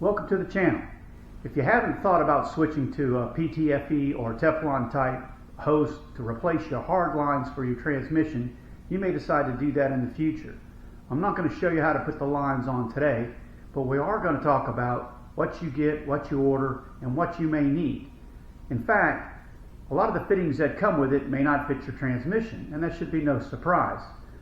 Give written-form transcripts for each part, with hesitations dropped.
Welcome to the channel. If you haven't thought about switching to a PTFE or Teflon type hose to replace your hard lines for your transmission, you may decide to do that in the future. I'm not going to show you how to put the lines on today, but we are going to talk about what you get, what you order, and what you may need. In fact, a lot of the fittings that come with it may not fit your transmission, and that should be no surprise.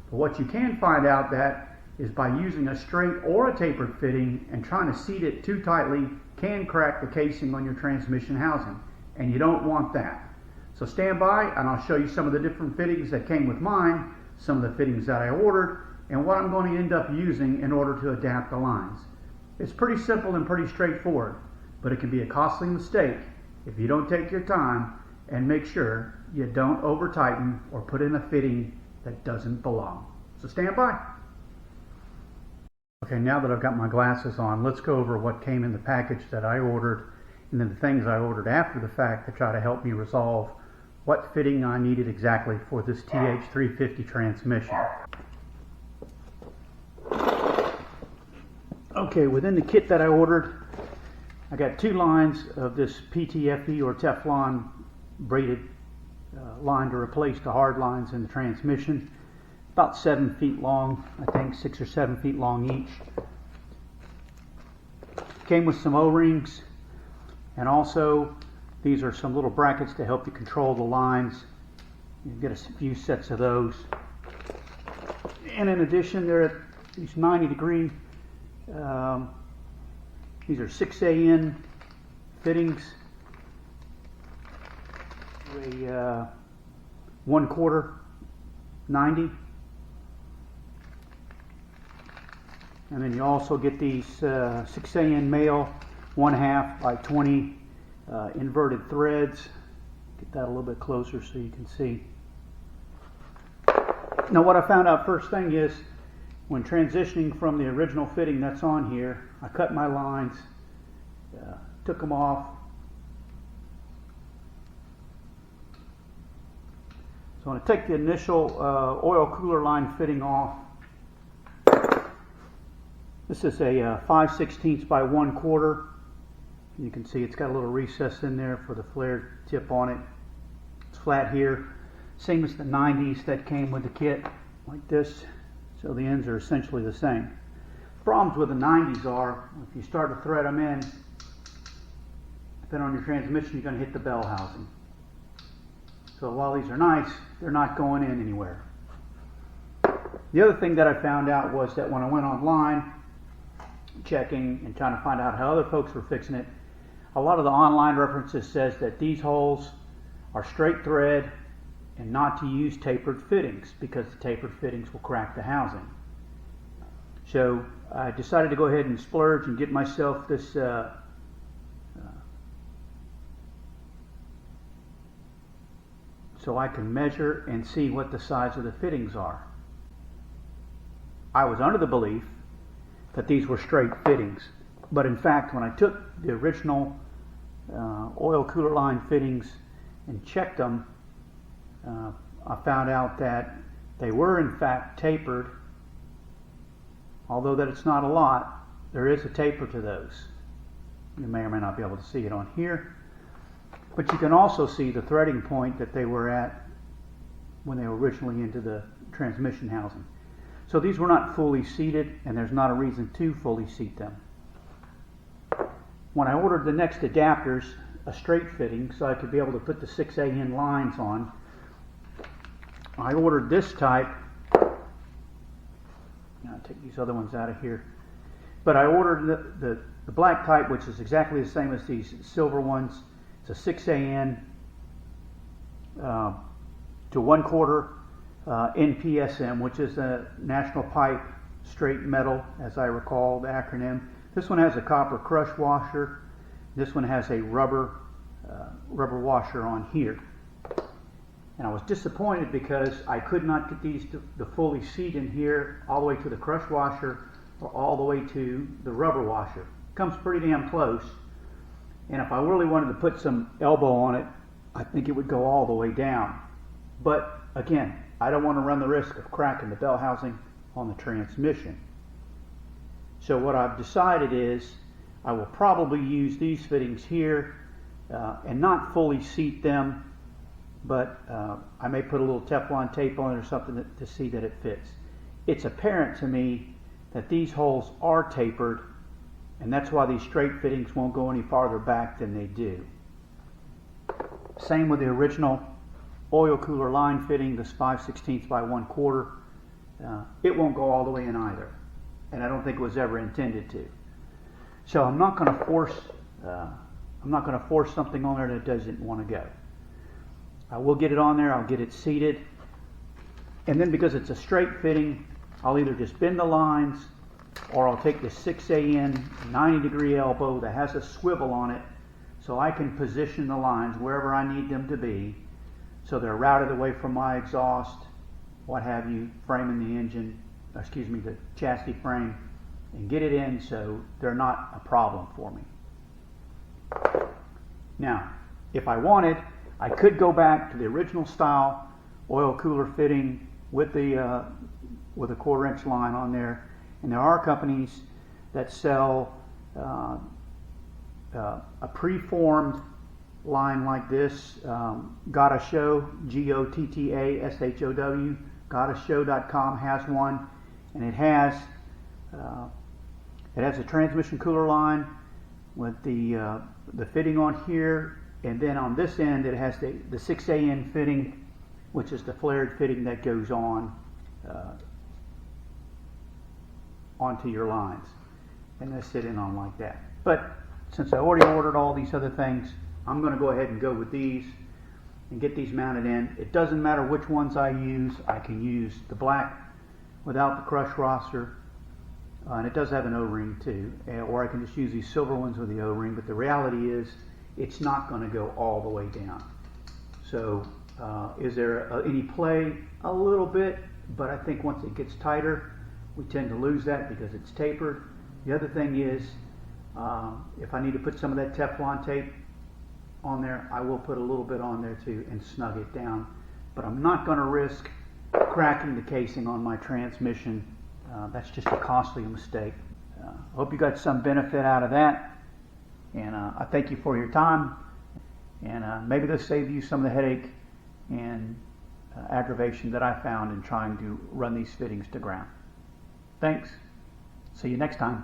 But what you can find out that is by using a straight or a tapered fitting and trying to seat it too tightly can crack the casing on your transmission housing, and you don't want that. So stand by and I'll show you some of the different fittings that came with mine, some of the fittings that I ordered, and what I'm going to end up using in order to adapt the lines. It's pretty simple and pretty straightforward, but it can be a costly mistake if you don't take your time and make sure you don't over tighten or put in a fitting that doesn't belong. So stand by. Okay, now that I've got my glasses on, let's go over what came in the package that I ordered and then the things I ordered after the fact to try to help me resolve what fitting I needed exactly for this TH350 transmission. Okay, within the kit that I ordered, I got two lines of this PTFE or Teflon braided line to replace the hard lines in the transmission. About 7 feet long, I think 6 or 7 feet long each. Came with some O-rings, and also these are some little brackets to help you control the lines. You get a few sets of those. And in addition, there are these 90-degree, these are 6AN fittings. A 1/4 90. And then you also get these 6AN male 1/2 by 20 inverted threads. Get that a little bit closer so you can see. Now what I found out first thing is when transitioning from the original fitting that's on here, I cut my lines, took them off. So I'm going to take the initial oil cooler line fitting off. This is a 5/16 by 1/4. You can see it's got a little recess in there for the flare tip on it. It's flat here, same as the 90s that came with the kit, like this. So the ends are essentially the same. Problems with the 90s are, if you start to thread them in, then on your transmission you're going to hit the bell housing. So while these are nice, they're not going in anywhere. The other thing that I found out was that when I went online, checking and trying to find out how other folks were fixing it, a lot of the online references says that these holes are straight thread and not to use tapered fittings because the tapered fittings will crack the housing. So I decided to go ahead and splurge and get myself this so I can measure and see what the size of the fittings are. I was under the belief that these were straight fittings, but in fact when I took the original oil cooler line fittings and checked them, I found out that they were in fact tapered. Although that it's not a lot, there is a taper to those. You may or may not be able to see it on here, but you can also see the threading point that they were at when they were originally into the transmission housing. So these were not fully seated, and there's not a reason to fully seat them. When I ordered the next adapters, a straight fitting, so I could be able to put the 6AN lines on, I ordered this type. I'll take these other ones out of here. But I ordered the black type, which is exactly the same as these silver ones. It's a 6AN to 1/4 NPSM, which is a National Pipe Straight Metal, as I recall the acronym. This one has a copper crush washer. This one has a rubber washer on here. And I was disappointed because I could not get these to fully seat in here all the way to the crush washer or all the way to the rubber washer. Comes pretty damn close. And if I really wanted to put some elbow on it, I think it would go all the way down. But again, I don't want to run the risk of cracking the bell housing on the transmission. So what I've decided is I will probably use these fittings here and not fully seat them, but I may put a little Teflon tape on it or something to see that it fits. It's apparent to me that these holes are tapered, and that's why these straight fittings won't go any farther back than they do. Same with the original oil cooler line fitting, this 5/16 by 1/4. It won't go all the way in either, and I don't think it was ever intended to. So I'm not going to force something on there that doesn't want to go. I will get it on there. I'll get it seated, and then because it's a straight fitting, I'll either just bend the lines, or I'll take the 6AN 90-degree elbow that has a swivel on it, so I can position the lines wherever I need them to be, so they're routed away from my exhaust, what have you, framing the engine, the chassis frame, and get it in so they're not a problem for me. Now, if I wanted, I could go back to the original style oil cooler fitting with a 1/4-inch line on there, and there are companies that sell a preformed line like this. Gotta Show, GOTTASHOW, GottaShow.com has one, and it has a transmission cooler line with the fitting on here, and then on this end it has the 6AN fitting, which is the flared fitting that goes on onto your lines, and they sit in on like that. But since I already ordered all these other things, I'm going to go ahead and go with these and get these mounted in. It doesn't matter which ones I use. I can use the black without the crush roster, and it does have an O-ring too, or I can just use these silver ones with the O-ring, but the reality is it's not going to go all the way down. So is there any play? A little bit, but I think once it gets tighter, we tend to lose that because it's tapered. The other thing is, if I need to put some of that Teflon tape on there, I will put a little bit on there too and snug it down. But I'm not going to risk cracking the casing on my transmission. That's just a costly mistake. I hope you got some benefit out of that, and I thank you for your time, and maybe this saved you some of the headache and aggravation that I found in trying to run these fittings to ground. Thanks. See you next time.